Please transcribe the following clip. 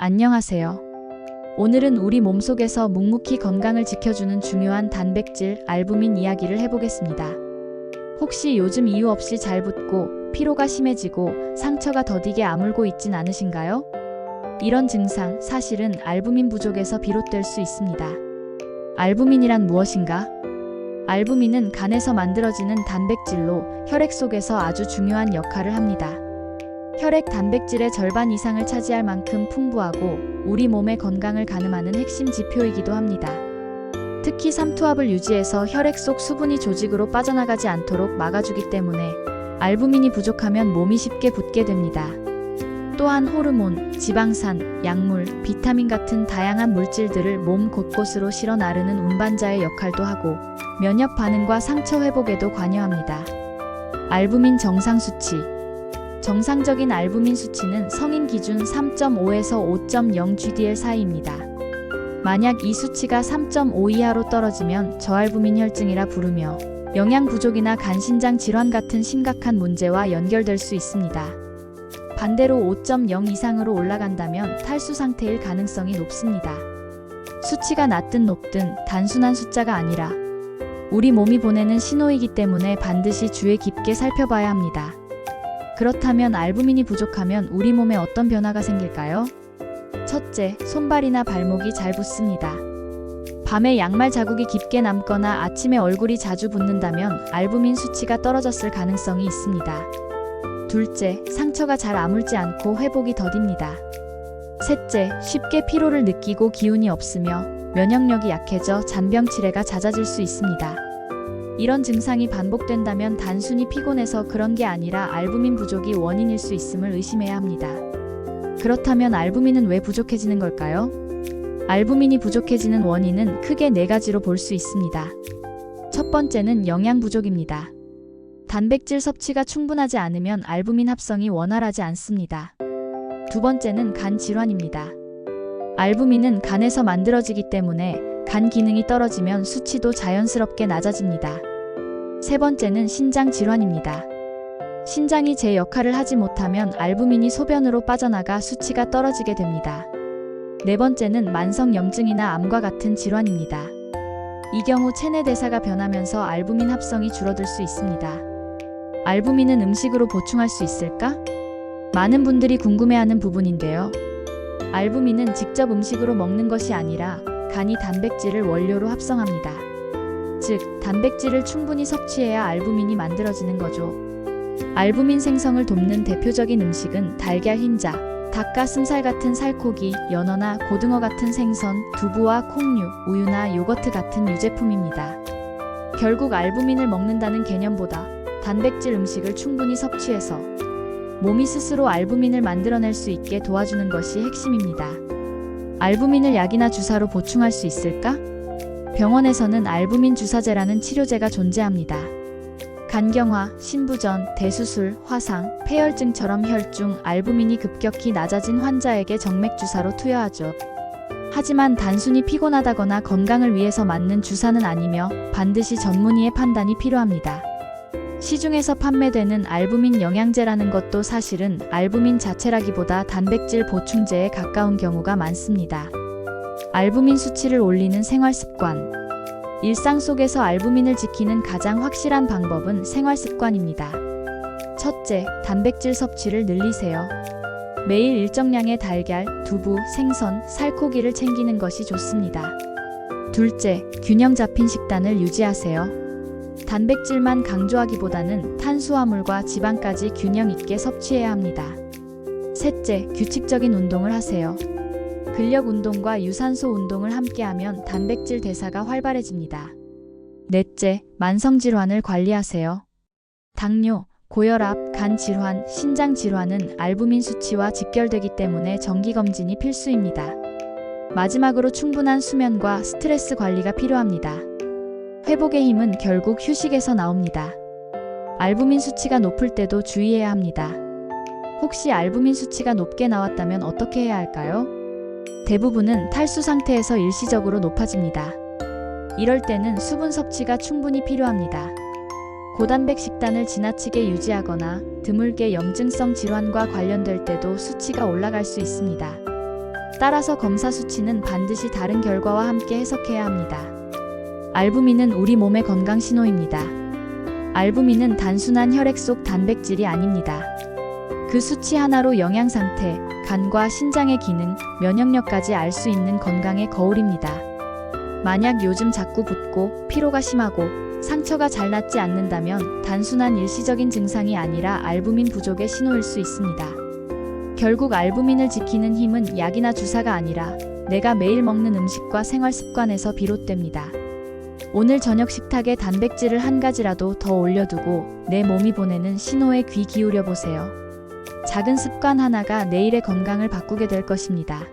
안녕하세요. 오늘은 우리 몸속에서 묵묵히 건강을 지켜주는 중요한 단백질, 알부민 이야기를 해보겠습니다. 혹시 요즘 이유 없이 잘 붓고 피로가 심해지고 상처가 더디게 아물고 있진 않으신가요? 이런 증상, 사실은 알부민 부족에서 비롯될 수 있습니다. 알부민이란 무엇인가? 알부민은 간에서 만들어지는 단백질로 혈액 속에서 아주 중요한 역할을 합니다. 혈액 단백질의 절반 이상을 차지할 만큼 풍부하고 우리 몸의 건강을 가늠하는 핵심 지표이기도 합니다. 특히 삼투압을 유지해서 혈액 속 수분이 조직으로 빠져나가지 않도록 막아주기 때문에 알부민이 부족하면 몸이 쉽게 붓게 됩니다. 또한 호르몬, 지방산, 약물, 비타민 같은 다양한 물질들을 몸 곳곳으로 실어 나르는 운반자의 역할도 하고 면역 반응과 상처 회복에도 관여합니다. 알부민 정상 수치. 정상적인 알부민 수치는 성인 기준 3.5에서 5.0 GDL 사이입니다. 만약 이 수치가 3.5 이하로 떨어지면 저알부민 혈증이라 부르며 영양 부족이나 간신장 질환 같은 심각한 문제와 연결될 수 있습니다. 반대로 5.0 이상으로 올라간다면 탈수 상태일 가능성이 높습니다. 수치가 낮든 높든 단순한 숫자가 아니라 우리 몸이 보내는 신호이기 때문에 반드시 주의 깊게 살펴봐야 합니다. 그렇다면 알부민이 부족하면 우리 몸에 어떤 변화가 생길까요? 첫째, 손발이나 발목이 잘 붓습니다. 밤에 양말 자국이 깊게 남거나 아침에 얼굴이 자주 붓는다면 알부민 수치가 떨어졌을 가능성이 있습니다. 둘째, 상처가 잘 아물지 않고 회복이 더딥니다. 셋째, 쉽게 피로를 느끼고 기운이 없으며 면역력이 약해져 잔병 치레가 잦아질 수 있습니다. 이런 증상이 반복된다면 단순히 피곤해서 그런 게 아니라 알부민 부족이 원인일 수 있음을 의심해야 합니다. 그렇다면 알부민은 왜 부족해지는 걸까요? 알부민이 부족해지는 원인은 크게 4가지로 볼 수 있습니다. 첫 번째는 영양 부족입니다. 단백질 섭취가 충분하지 않으면 알부민 합성이 원활하지 않습니다. 두 번째는 간 질환입니다. 알부민은 간에서 만들어지기 때문에 간 기능이 떨어지면 수치도 자연스럽게 낮아집니다. 세 번째는 신장 질환입니다. 신장이 제 역할을 하지 못하면 알부민이 소변으로 빠져나가 수치가 떨어지게 됩니다. 네 번째는 만성염증이나 암과 같은 질환입니다. 이 경우 체내 대사가 변하면서 알부민 합성이 줄어들 수 있습니다. 알부민은 음식으로 보충할 수 있을까? 많은 분들이 궁금해하는 부분인데요. 알부민은 직접 음식으로 먹는 것이 아니라 간이 단백질을 원료로 합성합니다. 즉, 단백질을 충분히 섭취해야 알부민이 만들어지는 거죠. 알부민 생성을 돕는 대표적인 음식은 달걀 흰자, 닭가슴살 같은 살코기, 연어나 고등어 같은 생선, 두부와 콩류, 우유나 요거트 같은 유제품입니다. 결국 알부민을 먹는다는 개념보다 단백질 음식을 충분히 섭취해서 몸이 스스로 알부민을 만들어낼 수 있게 도와주는 것이 핵심입니다. 알부민을 약이나 주사로 보충할 수 있을까? 병원에서는 알부민 주사제라는 치료제가 존재합니다. 간경화, 신부전, 대수술, 화상, 폐혈증처럼 혈중, 알부민이 급격히 낮아진 환자에게 정맥 주사로 투여하죠. 하지만 단순히 피곤하다거나 건강을 위해서 맞는 주사는 아니며 반드시 전문의의 판단이 필요합니다. 시중에서 판매되는 알부민 영양제라는 것도 사실은 알부민 자체라기보다 단백질 보충제에 가까운 경우가 많습니다. 알부민 수치를 올리는 생활 습관. 일상 속에서 알부민을 지키는 가장 확실한 방법은 생활 습관입니다. 첫째, 단백질 섭취를 늘리세요. 매일 일정량의 달걀, 두부, 생선, 살코기를 챙기는 것이 좋습니다. 둘째, 균형 잡힌 식단을 유지하세요. 단백질만 강조하기보다는 탄수화물과 지방까지 균형 있게 섭취해야 합니다. 셋째, 규칙적인 운동을 하세요. 근력 운동과 유산소 운동을 함께하면 단백질 대사가 활발해집니다. 넷째, 만성 질환을 관리하세요. 당뇨, 고혈압, 간 질환, 신장 질환은 알부민 수치와 직결되기 때문에 정기검진이 필수입니다. 마지막으로 충분한 수면과 스트레스 관리가 필요합니다. 회복의 힘은 결국 휴식에서 나옵니다. 알부민 수치가 높을 때도 주의해야 합니다. 혹시 알부민 수치가 높게 나왔다면 어떻게 해야 할까요? 대부분은 탈수 상태에서 일시적으로 높아집니다. 이럴 때는 수분 섭취가 충분히 필요합니다. 고단백 식단을 지나치게 유지하거나 드물게 염증성 질환과 관련될 때도 수치가 올라갈 수 있습니다. 따라서 검사 수치는 반드시 다른 결과와 함께 해석해야 합니다. 알부민은 우리 몸의 건강 신호입니다. 알부민은 단순한 혈액 속 단백질이 아닙니다. 그 수치 하나로 영양 상태, 간과 신장의 기능, 면역력까지 알 수 있는 건강의 거울입니다. 만약 요즘 자꾸 붓고 피로가 심하고 상처가 잘 낫지 않는다면 단순한 일시적인 증상이 아니라 알부민 부족의 신호일 수 있습니다. 결국 알부민을 지키는 힘은 약이나 주사가 아니라 내가 매일 먹는 음식과 생활 습관에서 비롯됩니다. 오늘 저녁 식탁에 단백질을 한 가지라도 더 올려두고 내 몸이 보내는 신호에 귀 기울여 보세요. 작은 습관 하나가 내일의 건강을 바꾸게 될 것입니다.